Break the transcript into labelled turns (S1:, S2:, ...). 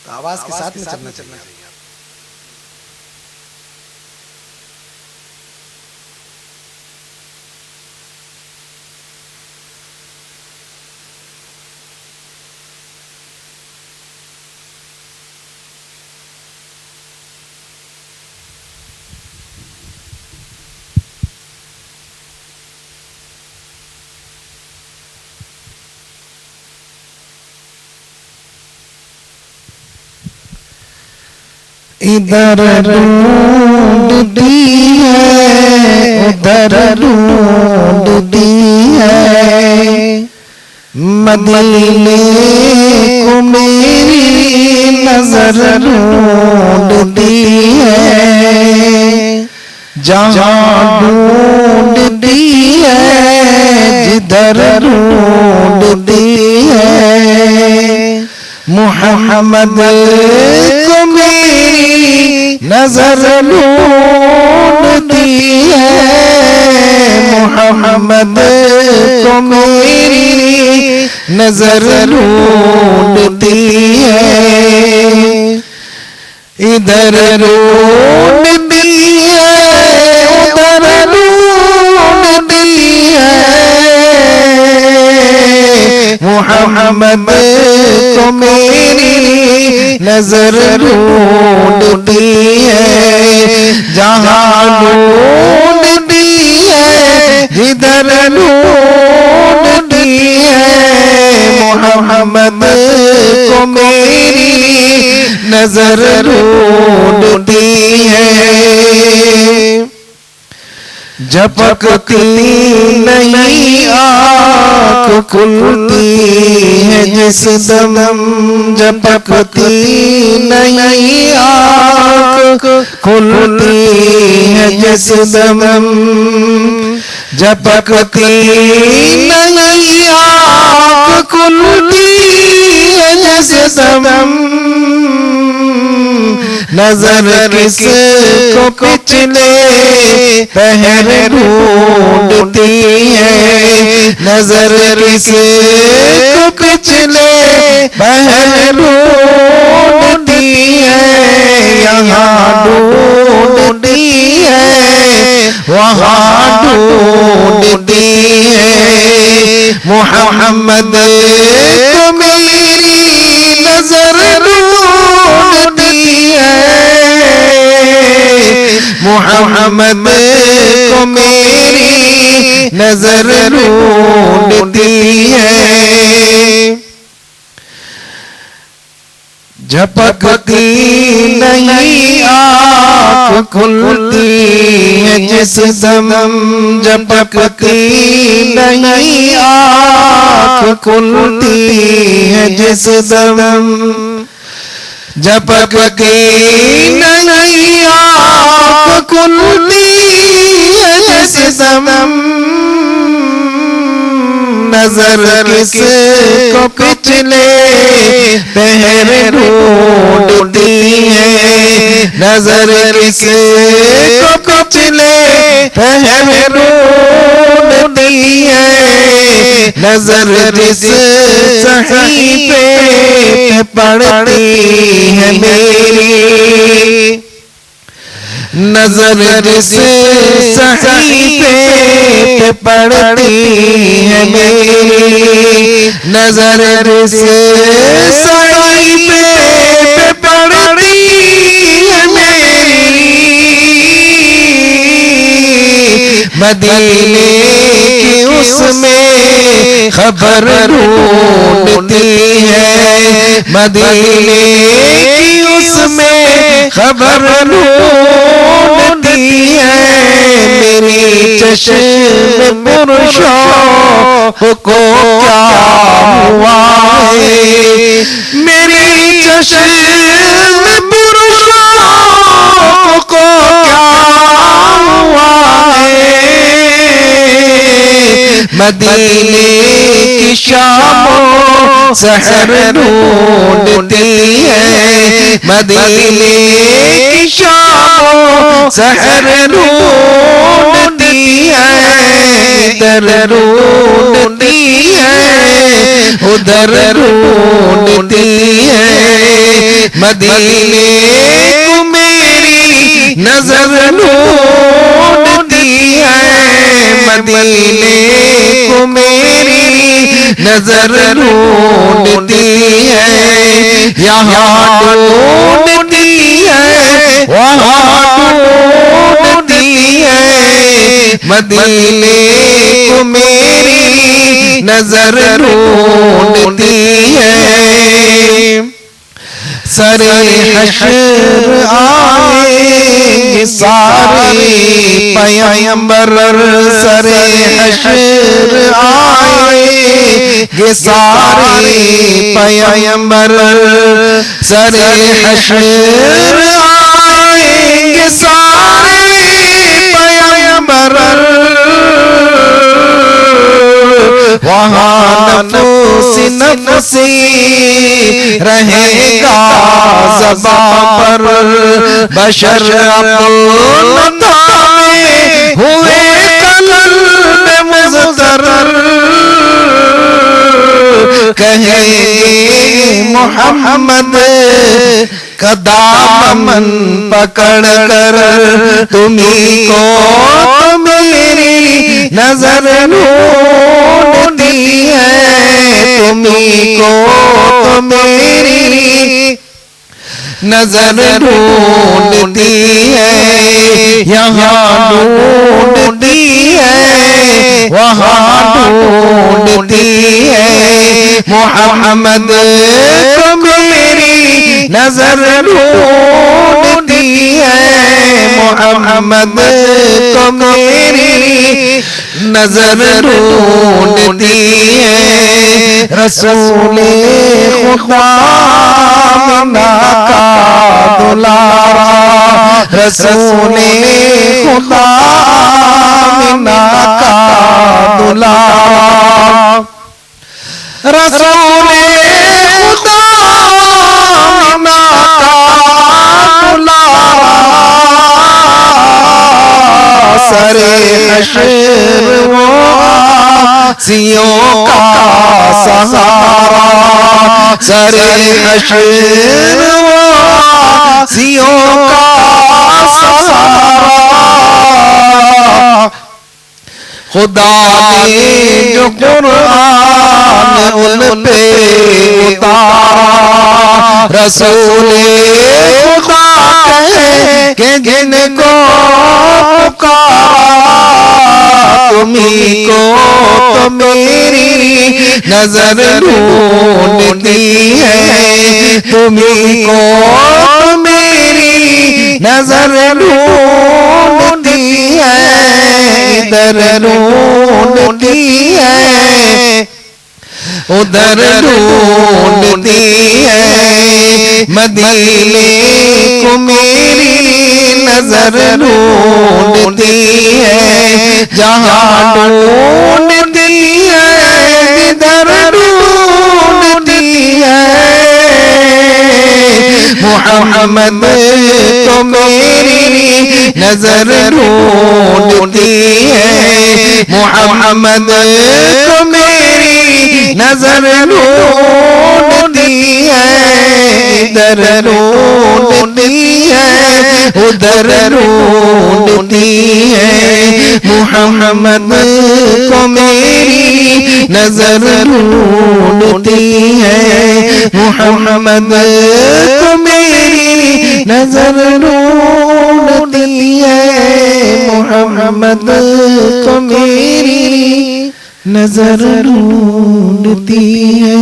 S1: तो आवाज के साथ में चलना चाहिए।
S2: इधर ढूंढती है उधर ढूंढती है, मदीने को मेरी नजर ढूंढती है। जहाँ ढूंढती है जिधर ढूंढती है, मुहम्मद को मेरी नजर ढूंढती है, मुहम्मद को मेरी नजर ढूंढती है। इधर ढूंढती है उधर ढूंढती है, मुहम्मद को मेरी नजर ढूंढती है। जहाँ ढूंढती है जिधर ढूंढती है, मुहम्मद को मेरी नजर ढूंढती है। झपकती नहीं आँख खुलती है जिस दम, झपकती नहीं आँख खुलती है जिस दम, झपकती नहीं आँख खुलती है जिस दम, नजर किसको पिछले पहर ढूंढती है, नजर किसको पिछले पहर ढूंढती है। यहाँ ढूंढती है वहाँ ढूंढती है, मुहम्मद को मेरी नजर ढूंढती है, मुहम्मद को मेरी नजर ढूंढती है। झपकती नहीं आँख खुलती है जिस दम, झपकती नहीं आँख खुलती है जिस दम, झपकती नहीं आँख खुलती है जिस दम, नजर किसको पिछले पहर ढूंढती है, नजर किसको पिछले पहर ढूंढती है। नजर जिस सहीफे पे पड़ती है मेरी, नजर जिस सहीफे पे पड़ती है मेरी, नजर जिस सहीफे पे पड़ती है मेरी, मदीने की उसमें खबर ढूंढती है, मदीने की उसमें खबर ढूंढती है। मेरी चश्म पुरुषों को क्या हुआ है, मेरी चश्म पुरुषों को क्या हुआ है। मदीने की शामों सहर ढूंढती है, मदीने की शामों सहर ढूंढती है। इधर ढूंढती है उधर ढूंढती है, मदीने को मेरी नजर ढूंढती है, मदीने को मेरी नजर ढूंढती है, यहाँ ढूंढती है वहाँ ढूंढती है, मदीने को मेरी नजर ढूंढती है। सरे हश्र आएंगे सारे पैगंबर, सरे हश्र आएंगे सारे पैगंबर, सरे हश्र आएंगे सारे पैगंबर, वहाँ नफसी नफसी रहेगा ज़बां पर, बशर अपना हुए कल्ब मुज़तर, कहेंगे मोहम्मद का दामन पकड़ कर, तुम्ही को मेरी नजर ढूंढती है, तुम्ही को मेरी नजर ढूंढती है, यहाँ ढूंढती है वहाँ ढूंढती है, मोहम्मद को मेरी नजर ढूंढती है, मोहम्मद को मेरी नजर ढूंढती है। रसूले खुदा मिना का दुलारा, रसूले खुदा मिना का दुलारा, रसूले खुदा मिना का दुलारा, सरे हश्र वो सियों का सहारा, सरे हश्र वो सियों का सहारा, खुदा ने जो कुरान उन पे उतारा, रसूले खुदा कहे कि जिनको पुकारा, तुम्ही को तो मेरी नजर ढूंढती है, तुम्ही को तो मेरी नजर ढूंढती है, इधर ढूंढती है उधर ढूंढती है, मदीने को मेरी नजर ढूंढती है, जहाँ ढूंढती है इधर ढूंढती है, मोहम्मद को मेरी नजर ढूंढती है, मोहम्मद को मेरी नजर ढूंढती है, इधर ढूंढती है उधर ढूंढती है, मोहम्मद को मेरी नजर ढूंढती है, मोहम्मद को मेरी नजर ढूंढती है, मोहम्मद को मेरी नजर ढूंढती है।